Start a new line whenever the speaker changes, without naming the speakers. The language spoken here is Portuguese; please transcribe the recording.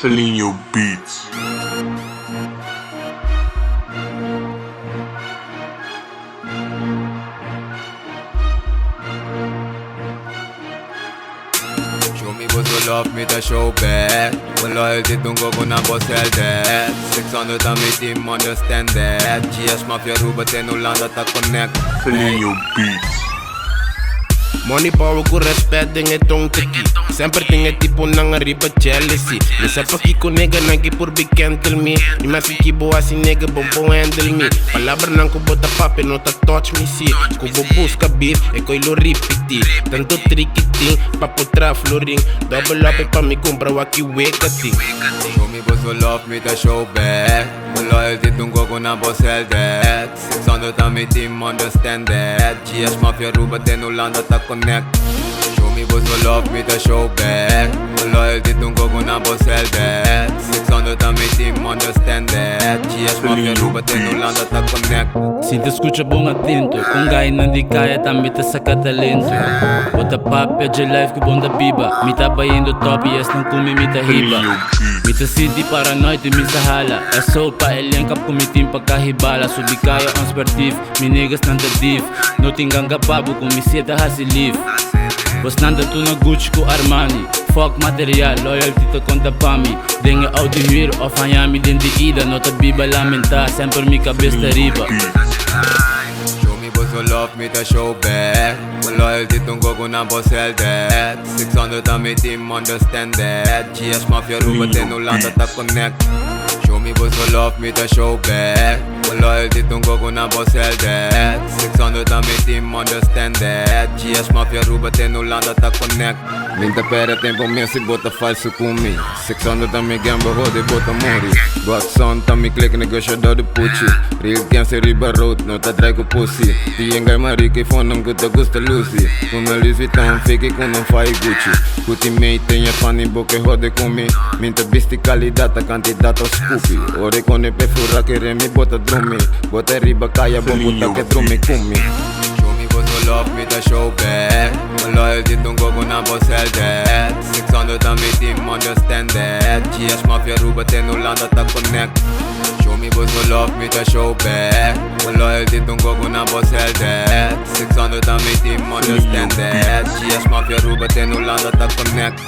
Filling your beats.
Show me what you love me to show back. When loyalty don't go gonna boss hell that 600 and me team understand that. GS Mafia Ruba ten Holanda ta connect.
Filling your beats.
Money power com respeito tem tão aqui. Sempre tem tipo na riba jealousy. Me sempre aqui com nega aqui por big handle me. E me fique boa assim nega bom handle me. Palavra não que bota papo não tá touch me see. Cubo busca beef é coi lo repetir. Tanto tricky papo tra floring. Double up pra me comprar o aqui wake thing.
Show me what you love me to show back. When loyalty don't go gonna boss hell that 600 and me team understand that. GS Mafia Ruba ten Holanda ta connect. Show me what you love me to show back. When loyalty don't go gonna boss hell that 600 and me team understand that. GS Mafia Ruba ten Holanda ta connect.
Se te escucha bom atento, com gai não de caia também te saca talento. Bota papo é de life que bom da biba. Me tá indo top e não come me tá riba. Me tá city para a noite me sa hala. É só pa elenca com me tim pa carribala. Subi caia on sportivo, me negas não da div. Não tem ganga pabo com me seta hasi live. Vos nanda tu na Gucci com Armani. Fuck material, loyalty te conta pa mi. Dengue out de huur of Miami dentro de ida. Não te biba lamentar, sempre mi cabeça riba.
Show me what you love me to show back. When loyalty don't go gonna boss hell that 600 and me team understand that. GS Mafia Ruba ten Holanda ta connect. Show me what you love me to show back. When loyalty don't go gonna boss hell that 600 and me team understand that. GS Mafia Ruba ten Holanda ta connect. Minta pera tempo minha se bota falso comigo. 600 a me gamba rode bota mori. Got son ta me click negociador de pucci. Real cancer riba road no ta drag o pussy. Tiengai mari que fondam que te gusta Lucy. Come Louis Vuitton fake com não faz Gucci. Cuti mei tenha fan em boca rode comigo. Minta bisti qualidade candidato ao Scoopy. Ore con e perfura que remi bota drumi. Bota riba caia bom puta que drumi comigo. What you love me to show back. When loyalty don't go gonna boss hell that 600 and me team understand that. GS Mafia Ruba ten Holanda ta connect. Show me what you love me to show back. When loyalty don't go gonna boss hell that 600 and me team understand that. GS Mafia Ruba ten Holanda ta connect.